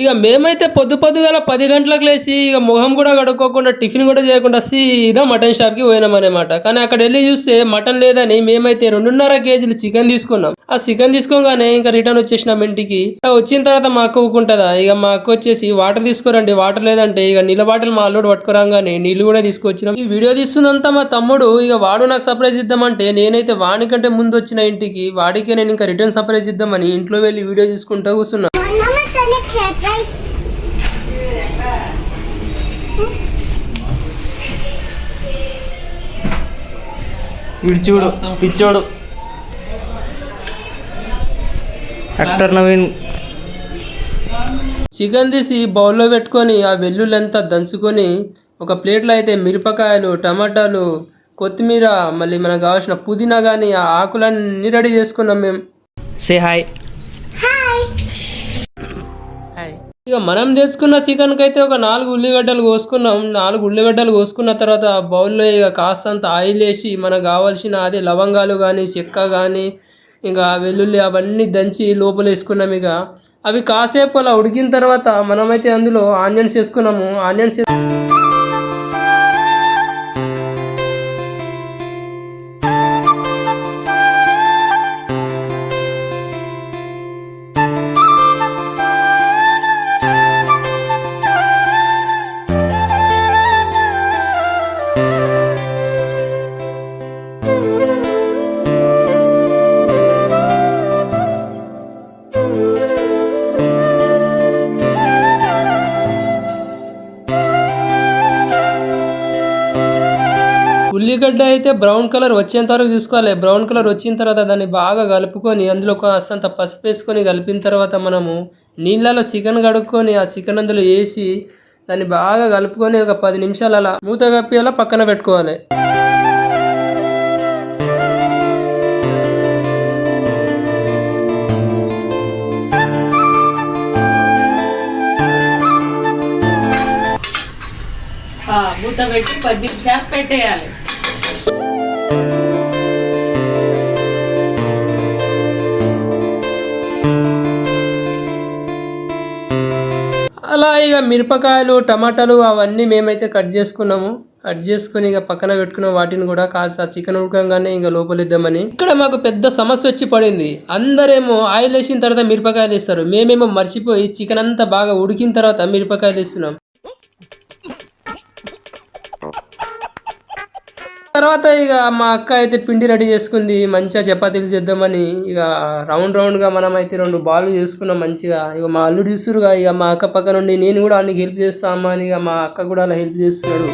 ఇక మేమైతే పొద్దుగాల 10 గంటలకు లేసి ఇక మొహం కూడా కడుక్కోకుండా టిఫిన్ కూడా చేయకుండా సీదా మటన్ షాప్‌కి పోయినామనమాట. కానీ అక్కడెళ్లి చూస్తే మటన్ లేదని మేమైతే 2.5 కేజీలు చికెన్ తీసుకున్నాం. ఆ చికెన్ తీసుకోగానే ఇంకా రిటర్న్ వచ్చేసినాం ఇంటికి. వచ్చిన తర్వాత మా అక్క ఊకుంటదా? ఇక మా అక్క వచ్చేసి వాటర్ తీసుకురండి, వాటర్ లేదంటే ఇక నీళ్ళ బాటిల్ మా అల్లుడు పట్టుకురాగానే నీళ్లు కూడా తీసుకొచ్చినాం. ఈ వీడియో తీస్తున్నంతా మా తమ్ముడు ఇక వాడు నాకు సర్ప్రైజ్ ఇద్దామంటే నేనైతే వానికంటే ముందు వచ్చిన ఇంటికి వాడికే నేను ఇంకా రిటర్న్ సర్ప్రైజ్ ఇద్దామని ఇంట్లో వెళ్ళి వీడియో తీసుకుంటూ కూర్చున్నా. చూడు పిచ్చోడు యాక్టర్ నవీన్. చికెన్ తీసి బౌల్లో పెట్టుకొని ఆ వెల్లుల్లంతా దంచుకొని ఒక ప్లేట్లో అయితే మిరపకాయలు, టమాటాలు, కొత్తిమీర, మళ్ళీ మనకు కావాల్సిన పుదీనా కానీ ఆ ఆకులన్నీ రెడీ చేసుకున్నాం మేము. Say hi. ఇక మనం తెచ్చుకున్న చికెన్కి అయితే ఒక 4 ఉల్లిగడ్డలు కోసుకున్నాం. 4 ఉల్లిగడ్డలు కోసుకున్న తర్వాత బౌల్లో ఇక కాస్తంత ఆయిల్ వేసి మనకు కావాల్సిన అదే లవంగాలు కానీ, చెక్క కానీ, ఇంకా వెల్లుల్లి అవన్నీ దంచి లోపల వేసుకున్నాం. ఇక అవి కాసేపు అలా ఉడికిన తర్వాత మనమైతే అందులో ఆనియన్స్ వేసుకున్నాము. ఆనియన్స్ ఉల్లిగడ్డ అయితే బ్రౌన్ కలర్ వచ్చేంత వరకు చూసుకోవాలి. బ్రౌన్ కలర్ వచ్చిన తర్వాత దాన్ని బాగా కలుపుకొని అందులో కాస్తంత పసుపు వేసుకొని కలిపిన తర్వాత మనము నీళ్ళలో చికెన్ కడుక్కొని ఆ చికెన్ అందులో వేసి దాన్ని బాగా కలుపుకొని ఒక 10 నిమిషాలు అలా మూత కప్పి అలా పక్కన పెట్టుకోవాలి. మూత పెట్టి 10 నిమిషాలు పెట్టేయాలి. అలా ఇక మిరపకాయలు, టమాటాలు అవన్నీ మేమైతే కట్ చేసుకున్నాము. కట్ చేసుకుని ఇక పక్కన పెట్టుకున్న వాటిని కూడా కాస్త చికెన్ ఉడకంగానే ఇంకా లోపలిద్దామని. ఇక్కడ మాకు పెద్ద సమస్య వచ్చి పడింది. అందరేమో ఆయిల్ వేసిన తర్వాత మిరపకాయలు వేస్తారు, మేమేమో మర్చిపోయి చికెన్ అంతా బాగా ఉడికిన తర్వాత మిరపకాయలు వేస్తున్నాం. తర్వాత ఇక మా అక్క అయితే పిండి రెడీ చేసుకుంది. మంచిగా చపాతీలు చేద్దామని ఇక రౌండ్గా మనం అయితే 2 బాల్ చేసుకున్నాం మంచిగా. ఇక మా అల్లుడు చూస్తురుగా, ఇక మా అక్క పక్క నుండి నేను కూడా అన్ని హెల్ప్ చేస్తామా అని ఇక మా అక్క కూడా అలా హెల్ప్ చేస్తున్నాడు.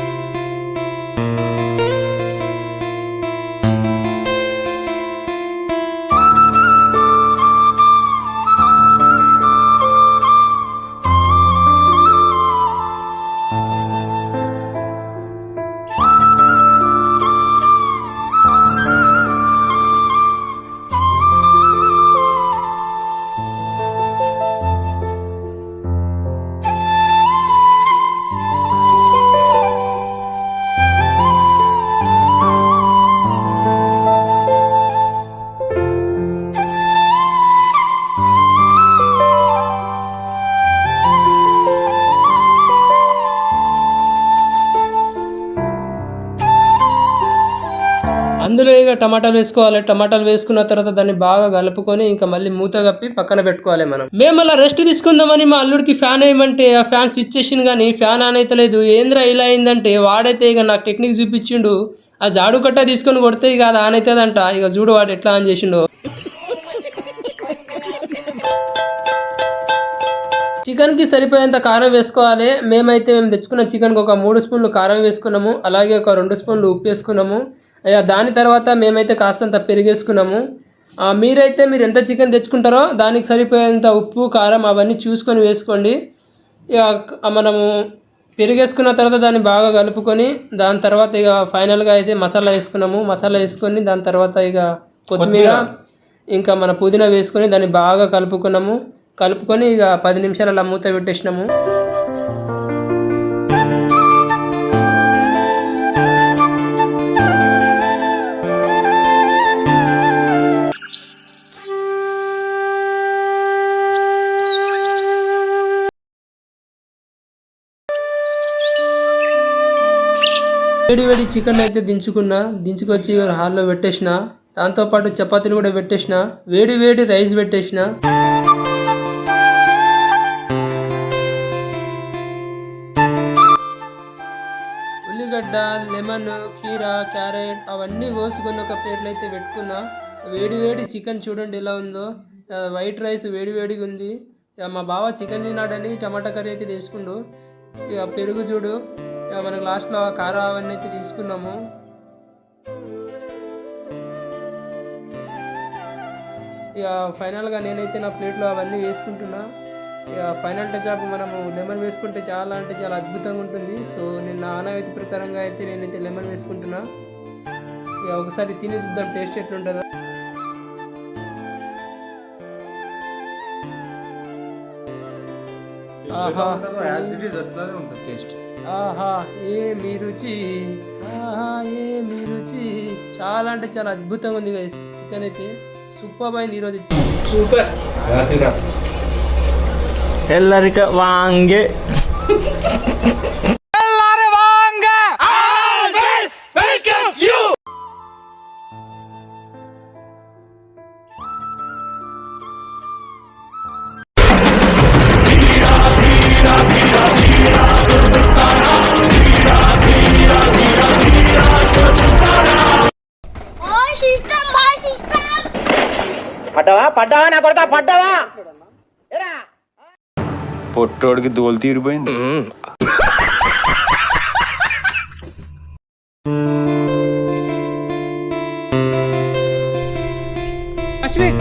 అందులో ఇక టమాటాలు వేసుకోవాలి. టమాటాలు వేసుకున్న తర్వాత దాన్ని బాగా కలుపుకొని ఇంకా మళ్ళీ మూత కప్పి పక్కన పెట్టుకోవాలి. మేము అలా రెస్ట్ తీసుకుందామని మా అల్లుడికి ఫ్యాన్ వేయమంటే ఆ ఫ్యాన్ స్విచ్ చేసింది కానీ ఫ్యాన్ ఆన్ అయితే లేదు. ఏంద్రా ఇలా అయిందంటే వాడైతే ఇక నాకు టెక్నిక్ చూపించిండు. ఆ జాడు కట్ట తీసుకొని కొడితే ఇక అది ఆన్ అవుతుందంట. ఇక చూడు వాడు ఎట్లా ఆన్ చేసిండో. చికెన్కి సరిపోయేంత కారం వేసుకోవాలి. మేము తెచ్చుకున్న చికెన్కి ఒక 3 స్పూన్లు కారం వేసుకున్నాము. అలాగే ఒక 2 స్పూన్లు ఉప్పు వేసుకున్నాము. దాని తర్వాత మేమైతే కాస్తంత పెరిగేసుకున్నాము. మీరు ఎంత చికెన్ తెచ్చుకుంటారో దానికి సరిపోయేంత ఉప్పు, కారం అవన్నీ చూసుకొని వేసుకోండి. ఇక మనము పెరిగేసుకున్న తర్వాత దాన్ని బాగా కలుపుకొని దాని తర్వాత ఇక ఫైనల్గా అయితే మసాలా వేసుకున్నాము. మసాలా వేసుకొని దాని తర్వాత ఇక కొత్తిమీర ఇంకా మన పుదీనా వేసుకొని దాన్ని బాగా కలుపుకొని ఇక 10 నిమిషాలు అలా మూత పెట్టేసినాము. వేడి వేడి చికెన్ అయితే దించుకొచ్చి హాల్లో పెట్టేసిన. దాంతోపాటు చపాతీలు కూడా పెట్టేసిన, వేడి వేడి రైస్ పెట్టేసిన. ఉల్లిగడ్డ, లెమన్, కీరా, క్యారెట్ అవన్నీ కోసుకొని ఒక ప్లేట్లో అయితే పెట్టుకున్నా. వేడి వేడి చికెన్ చూడండి ఎలా ఉందో. వైట్ రైస్ వేడి వేడిగా ఉంది. ఇక మా బావ చికెన్ తిన్నాడని టమాటా కర్రీ అయితే తీసుకుండు. ఇక పెరుగు చూడు, ఇక మనకు లాస్ట్లో కారం అవన్నీ అయితే తీసుకున్నాము. ఇక ఫైనల్గా నేనైతే నా ప్లేట్లో అవన్నీ వేసుకుంటున్నా. ఇక ఫైనల్ టచ్ అప్ మనము లెమన్ వేసుకుంటే చాలా అంటే చాలా అద్భుతంగా ఉంటుంది. సో నేను నా ఆనవాయితీ ప్రకారంగా అయితే నేనైతే లెమన్ వేసుకుంటున్నా. ఇక ఒకసారి తిని చూద్దాం టేస్ట్ ఎట్లుంటుందో. ఆహా ఆహా ఏమి రుచి, ఆహా ఏమి రుచి, చాలా అంటే చాలా అద్భుతంగా ఉంది గైస్. చికెన్ అయితే సూపర్ అయింది ఈరోజు చికెన్, సూపర్. ఎల్లరిక వాంగే పడ్డావా నా కొడుకా పడ్డావా. పొట్టోడికి దోలు తీరిపోయింది. అశ్విక్